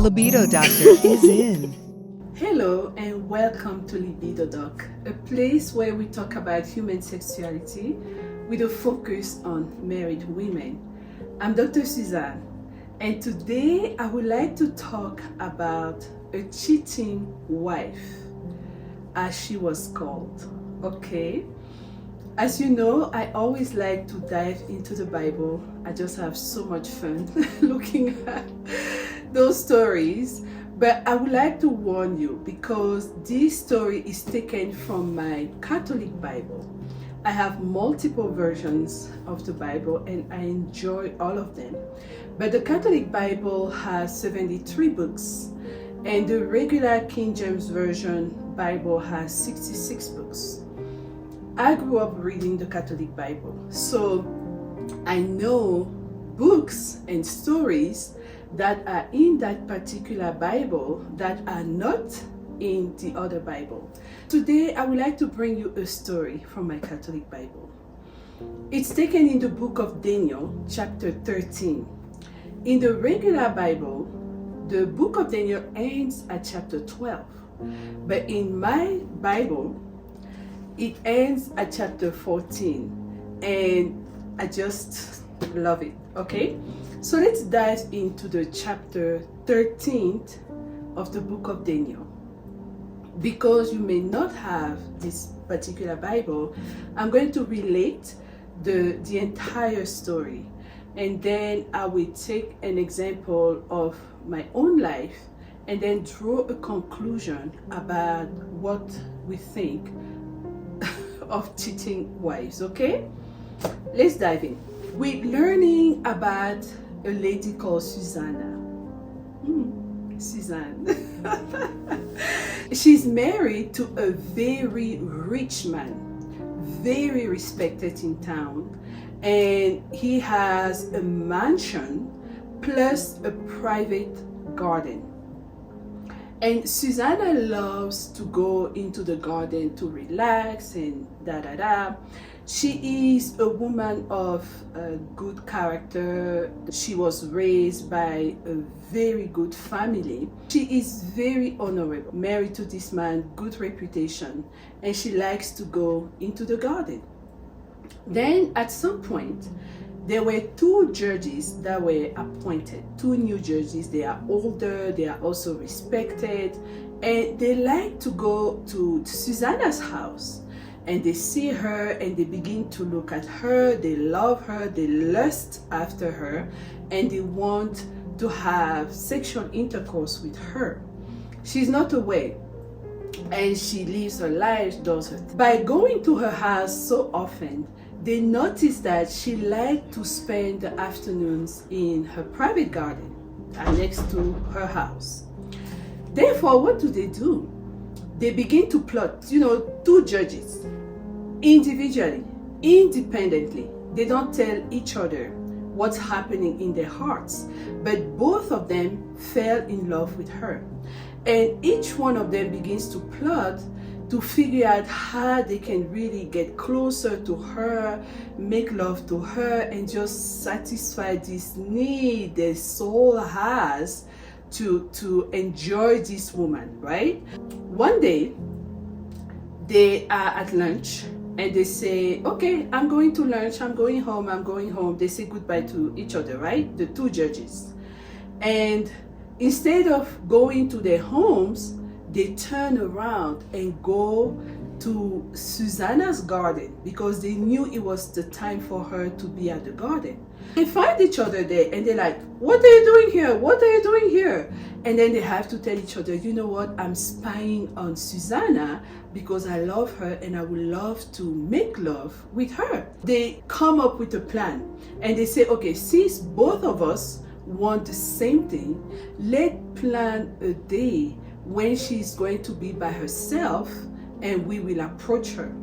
Libido Doctor is in. Hello and welcome to Libido Doc, a place where we talk about human sexuality with a focus on married women. I'm Dr. Suzanne, and today I would like to talk about a cheating wife, as she was called. Okay? As you know, I always like to dive into the Bible. I just have so much fun looking at those stories. But I would like to warn you because this story is taken from my Catholic Bible. I have multiple versions of the Bible and I enjoy all of them. But the Catholic Bible has 73 books and the regular King James Version Bible has 66 books. I grew up reading the Catholic Bible, so I know books and stories that are in that particular Bible that are not in the other Bible. Today, I would like to bring you a story from my Catholic Bible. It's taken in the book of Daniel, chapter 13. In the regular Bible, the book of Daniel ends at chapter 12. But in my Bible, it ends at chapter 14. And I just love it, okay? So let's dive into the chapter 13th of the book of Daniel. Because you may not have this particular Bible, I'm going to relate the entire story. And then I will take an example of my own life and then draw a conclusion about what we think of cheating wives, okay? Let's dive in. We're learning about a lady called Suzanne. Suzanne. She's married to a very rich man, very respected in town, and he has a mansion plus a private garden. And Suzanne loves to go into the garden to relax and da-da-da. She is a woman of good character. She was raised by a very good family. She is very honorable, married to this man, good reputation, and she likes to go into the garden. Then at some point, there were two judges that were appointed, two new judges. They are older, they are also respected, and they like to go to Susanna's house. And they see her and they begin to look at her, they love her, they lust after her, and they want to have sexual intercourse with her. She's not aware, and she lives her life, does her thing. By going to her house so often, they notice that she liked to spend the afternoons in her private garden next to her house. Therefore, what do? They begin to plot, two judges, individually, independently. They don't tell each other what's happening in their hearts, but both of them fell in love with her. And each one of them begins to plot to figure out how they can really get closer to her, make love to her, and just satisfy this need their soul has to enjoy this woman, right? One day, they are at lunch and they say, okay, I'm going to lunch, I'm going home. They say goodbye to each other, right? The two judges. And instead of going to their homes, they turn around and go to Susanna's garden because they knew it was the time for her to be at the garden. They find each other there and they're like, what are you doing here? What are you doing here? And then they have to tell each other, you know what? I'm spying on Susanna because I love her and I would love to make love with her. They come up with a plan and they say, okay, since both of us want the same thing, let's plan a day when she's going to be by herself and we will approach her.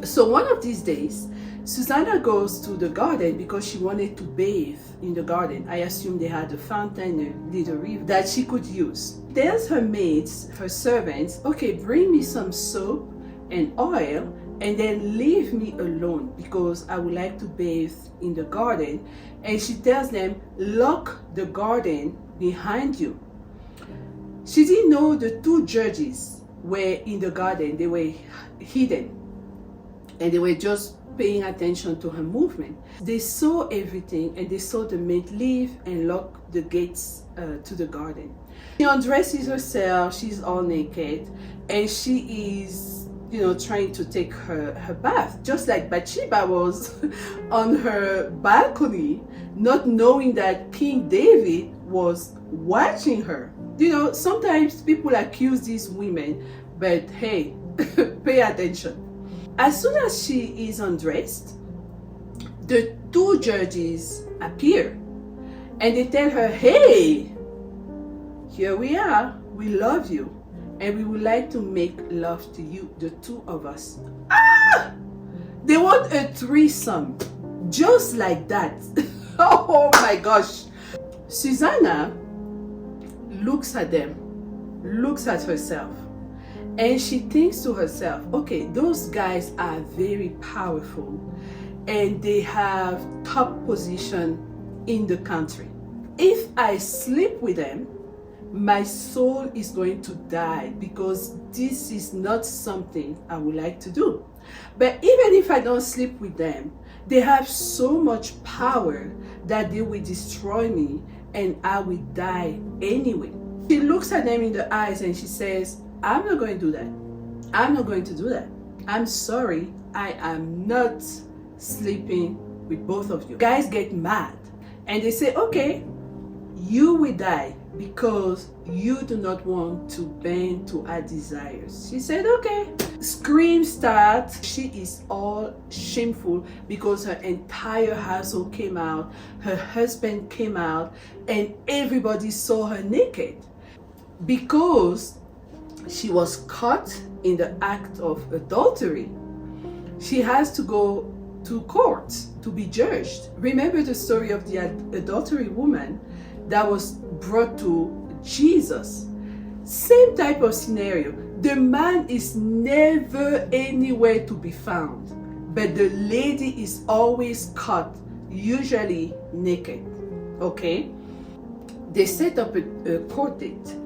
So one of these days, Susanna goes to the garden because she wanted to bathe in the garden. I assume they had a fountain, a little river that she could use. Tells her maids, her servants, okay, bring me some soap and oil and then leave me alone because I would like to bathe in the garden. And she tells them, lock the garden behind you. She didn't know the two judges were in the garden. They were hidden and they were just paying attention to her movement. They saw everything and they saw the maid leave and lock the gates to the garden. She undresses herself, she's all naked, and she is, trying to take her bath, just like Bathsheba was on her balcony, not knowing that King David was watching her. Sometimes people accuse these women, but hey, pay attention. As soon as she is undressed, the two judges appear and they tell her, hey, here we are, we love you, and we would like to make love to you, the two of us. They want a threesome, just like that. Oh my gosh. Susanna looks at them, looks at herself, and she thinks to herself, okay, those guys are very powerful and they have top position in the country. If I sleep with them, my soul is going to die, because this is not something I would like to do. But even if I don't sleep with them, they have so much power that they will destroy me and I will die anyway. She looks at them in the eyes and she says, I'm not going to do that. I'm not going to do that. I'm sorry, I am not sleeping with both of you. Guys get mad and they say, okay, you will die because you do not want to bend to our desires. She said, okay. Screams start. She is all shameful because her entire household came out, her husband came out, and everybody saw her naked. Because she was caught in the act of adultery, she has to go to court to be judged. Remember the story of the adultery woman that was brought to Jesus? Same type of scenario. The man is never anywhere to be found, but the lady is always caught, usually naked. Okay? They set up a court date.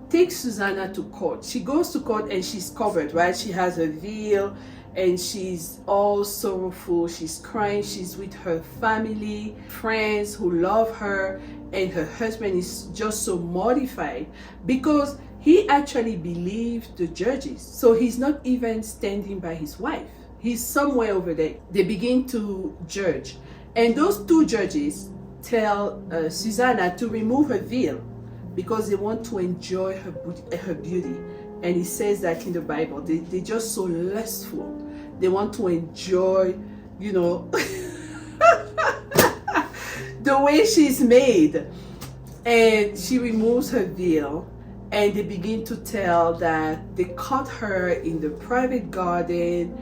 Take Susanna to court. She goes to court and she's covered, right? She has a veil and she's all sorrowful. She's crying. She's with her family, friends who love her, and her husband is just so mortified because he actually believed the judges. So he's not even standing by his wife. He's somewhere over there. They begin to judge. And those two judges tell Susanna to remove her veil because they want to enjoy her beauty. And it says that in the Bible. They're just so lustful. They want to enjoy, the way she's made. And she removes her veil. And they begin to tell that they caught her in the private garden,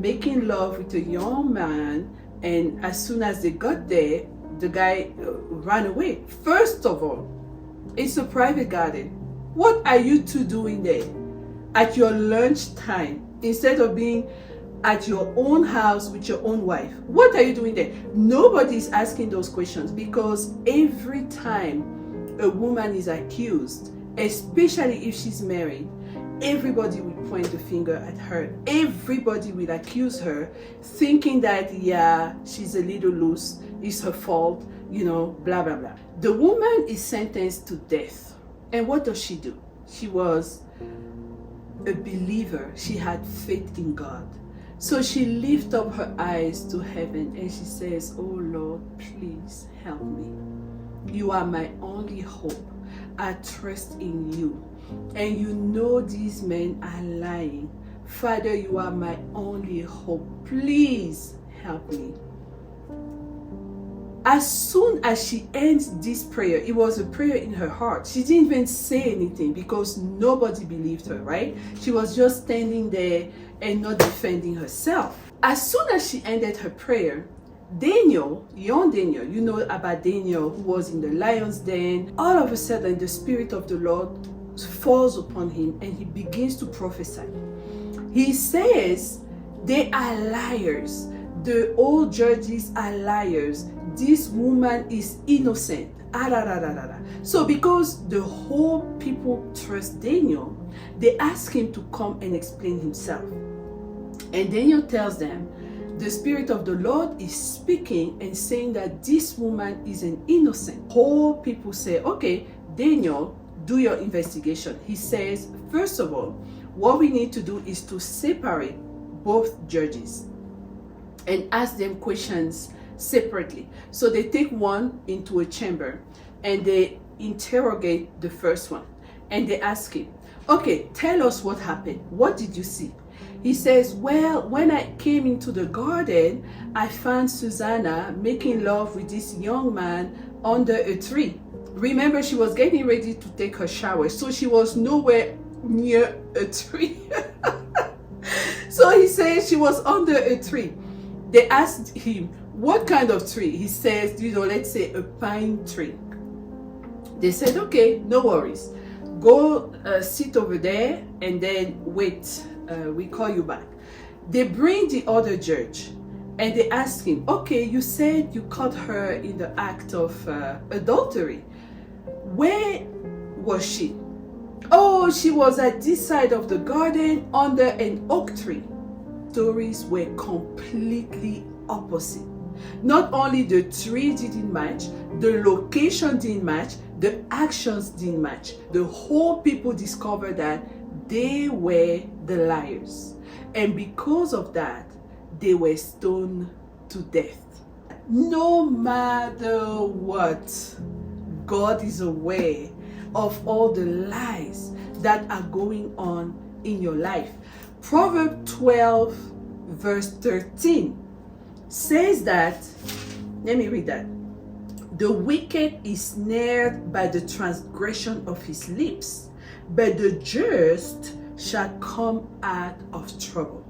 making love with a young man. And as soon as they got there, the guy ran away. First of all, it's a private garden. What are you two doing there at your lunch time instead of being at your own house with your own wife? What are you doing there? Nobody's asking those questions, because every time a woman is accused, especially if she's married, everybody will point the finger at her. Everybody will accuse her, thinking that, yeah, she's a little loose, it's her fault, blah, blah, blah. The woman is sentenced to death. And what does she do? She was a believer. She had faith in God. So she lifts up her eyes to heaven and she says, oh Lord, please help me. You are my only hope. I trust in you. And you know these men are lying. Father, you are my only hope. Please help me. As soon as she ends this prayer, it was a prayer in her heart. She didn't even say anything because nobody believed her, right? She was just standing there and not defending herself. As soon as she ended her prayer, Daniel, young Daniel, you know about Daniel who was in the lion's den, all of a sudden the Spirit of the Lord falls upon him and he begins to prophesy. He says, they are liars. The old judges are liars. This woman is innocent. Ah, da, da, da, da, da. So because the whole people trust Daniel, they ask him to come and explain himself. And Daniel tells them, the Spirit of the Lord is speaking and saying that this woman is an innocent. Whole people say, okay, Daniel, do your investigation. He says, first of all, what we need to do is to separate both judges and ask them questions separately. So they take one into a chamber and they interrogate the first one and they ask him, okay, tell us what happened. What did you see? He says, well, when I came into the garden, I found Suzanne making love with this young man under a tree. Remember, she was getting ready to take her shower, so she was nowhere near a tree. So he says she was under a tree. They asked him, what kind of tree? He says, let's say a pine tree. They said, okay, no worries. Go sit over there and then wait. We call you back. They bring the other judge and they ask him, okay, you said you caught her in the act of adultery. Where was she? Oh, she was at this side of the garden under an oak tree. Stories were completely opposite. Not only the tree didn't match, the location didn't match, the actions didn't match. The whole people discovered that they were the liars. And because of that, they were stoned to death. No matter what, God is aware of all the lies that are going on in your life. Proverbs 12 verse 13 says that, let me read that. The wicked is snared by the transgression of his lips, but the just shall come out of trouble.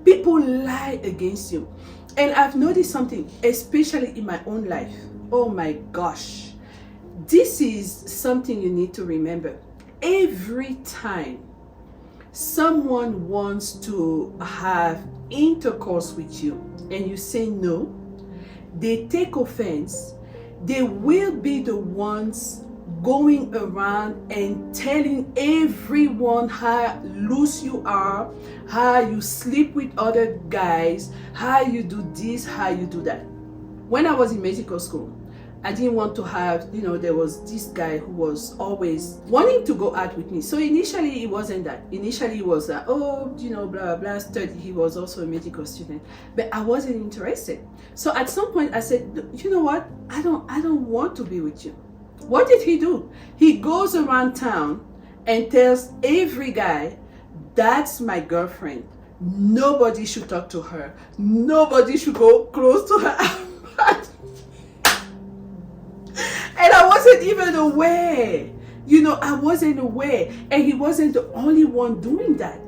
People lie against you. And I've noticed something, especially in my own life. Oh my gosh. This is something you need to remember. Every time someone wants to have intercourse with you and you say no, they take offense. They will be the ones going around and telling everyone how loose you are, how you sleep with other guys, how you do this, how you do that. When I was in medical school, I didn't want to have, there was this guy who was always wanting to go out with me. So initially it wasn't that. Initially it was that, blah, blah, blah, study. He was also a medical student, but I wasn't interested. So at some point I said, you know what? I don't want to be with you. What did he do? He goes around town and tells every guy, that's my girlfriend. Nobody should talk to her. Nobody should go close to her. And I wasn't even aware. I wasn't aware. And he wasn't the only one doing that.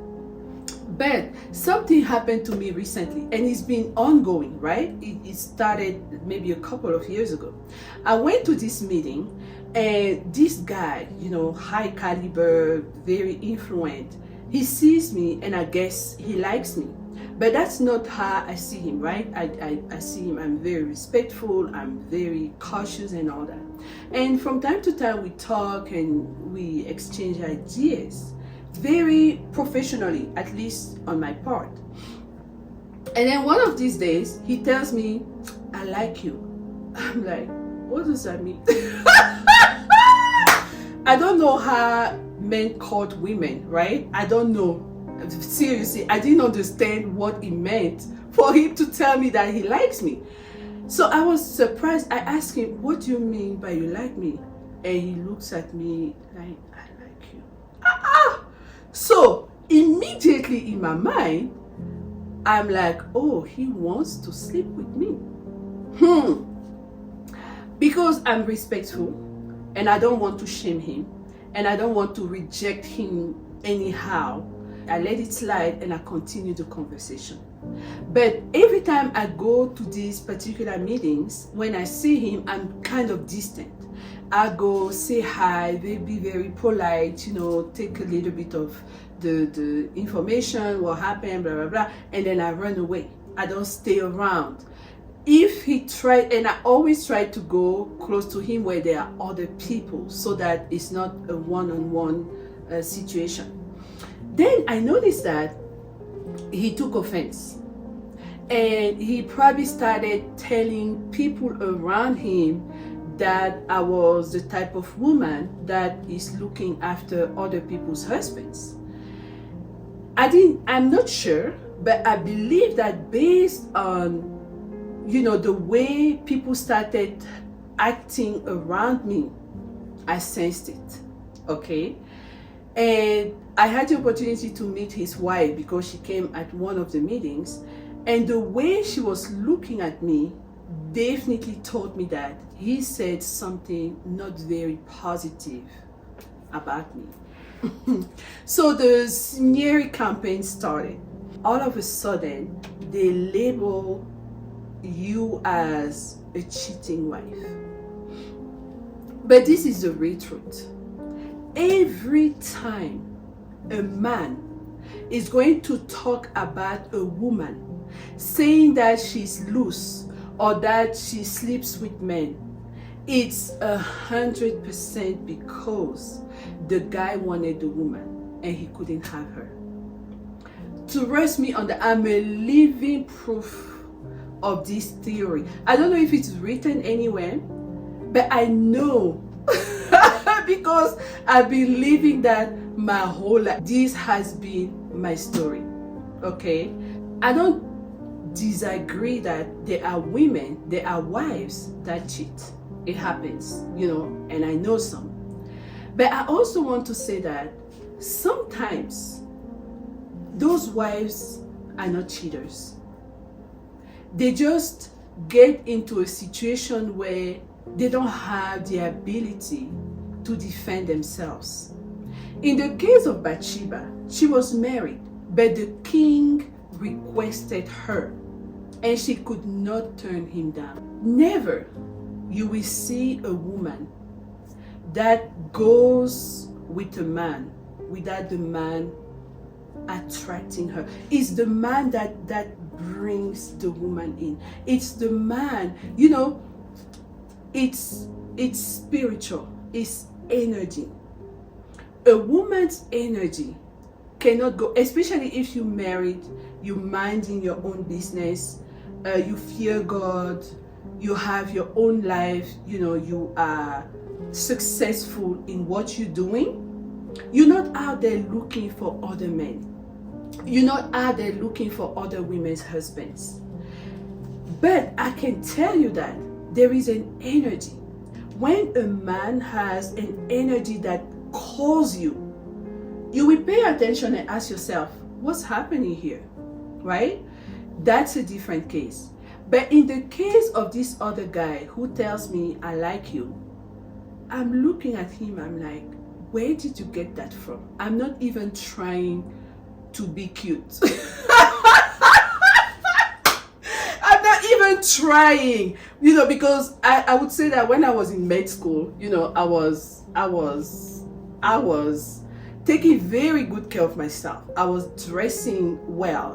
But something happened to me recently, and it's been ongoing, right? It started maybe a couple of years ago. I went to this meeting, and this guy, high caliber, very influent, he sees me, and I guess he likes me. But that's not how I see him, right? I see him, I'm very respectful, I'm very cautious and all that. And from time to time we talk and we exchange ideas, very professionally, at least on my part. And then one of these days, he tells me, I like you. I'm like, what does that mean? I don't know how men court women, right? I don't know. Seriously, I didn't understand what it meant for him to tell me that he likes me. So I was surprised. I asked him, what do you mean by you like me? And he looks at me like, I like you. So immediately in my mind, I'm like, oh, he wants to sleep with me. Because I'm respectful and I don't want to shame him and I don't want to reject him anyhow. I let it slide and I continue the conversation. But every time I go to these particular meetings, when I see him, I'm kind of distant. I go say hi, they be very polite, take a little bit of the information, what happened, blah, blah, blah, and then I run away. I don't stay around. If he tried, and I always try to go close to him where there are other people so that it's not a one-on-one situation. Then I noticed that he took offense, and he probably started telling people around him that I was the type of woman that is looking after other people's husbands. I'm not sure, but I believe that based on, the way people started acting around me, I sensed it, okay? And I had the opportunity to meet his wife because she came at one of the meetings, and the way she was looking at me definitely told me that he said something not very positive about me. So the smearing campaign started. All of a sudden, they label you as a cheating wife. But this is the real truth. Every time a man is going to talk about a woman, saying that she's loose or that she sleeps with men, it's 100% because the guy wanted the woman and he couldn't have her. Trust me on that, I'm a living proof of this theory. I don't know if it's written anywhere, but I know because I've been living that my whole life. This has been my story, okay? I don't disagree that there are women, there are wives that cheat. It happens, and I know some. But I also want to say that sometimes those wives are not cheaters. They just get into a situation where they don't have the ability to defend themselves. In the case of Bathsheba, she was married, but the king requested her, and she could not turn him down. Never you will see a woman that goes with a man without the man attracting her. It's the man that brings the woman in. It's the man, it's spiritual, it's energy. A woman's energy cannot go, especially if you're married, you're minding your own business, you fear God, you have your own life, you are successful in what you're doing. You're not out there looking for other men. You're not out there looking for other women's husbands. But I can tell you that there is an energy. When a man has an energy that calls you, you will pay attention and ask yourself, what's happening here, right? That's a different case. But in the case of this other guy who tells me, I like you, I'm looking at him, I'm like, where did you get that from? I'm not even trying to be cute. I'm not even trying, because I would say that when I was in med school, I was taking very good care of myself. I was dressing well,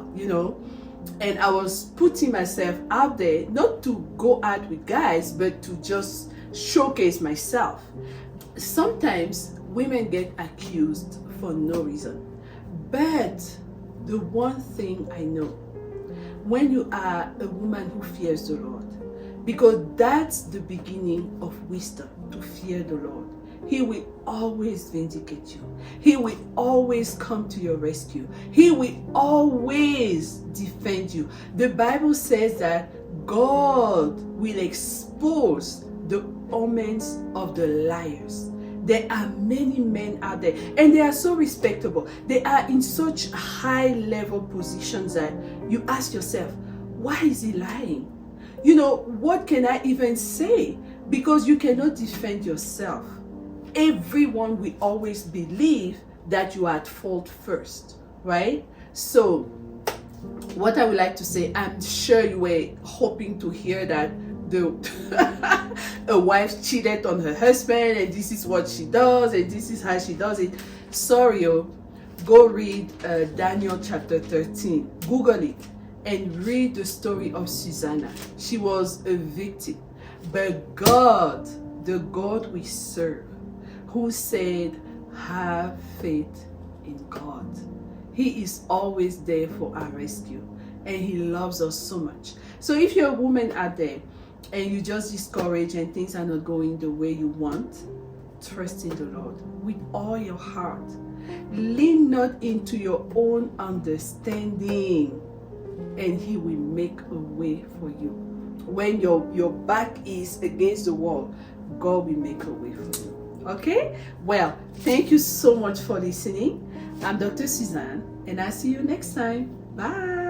and I was putting myself out there, not to go out with guys, but to just showcase myself. Sometimes women get accused for no reason. But the one thing I know, when you are a woman who fears the Lord, because that's the beginning of wisdom, to fear the Lord, He will always vindicate you. He will always come to your rescue. He will always defend you. The Bible says that God will expose the omens of the liars. There are many men out there, and they are so respectable. They are in such high level positions that you ask yourself, why is he lying? What can I even say? Because you cannot defend yourself. Everyone will always believe that you are at fault first, right? So what I would like to say, I'm sure you were hoping to hear that a wife cheated on her husband and this is what she does and this is how she does it. Sorry, go read Daniel chapter 13. Google it. and read the story of Suzanne. She was a victim, but God, the God we serve, who said, have faith in God. He is always there for our rescue, and He loves us so much. So if you're a woman out there and you just discouraged and things are not going the way you want, trust in the Lord with all your heart. Lean not into your own understanding, and He will make a way for you. When your back is against the wall, God will make a way for you. Okay? Well, thank you so much for listening. I'm Dr. Suzanne, and I'll see you next time. Bye.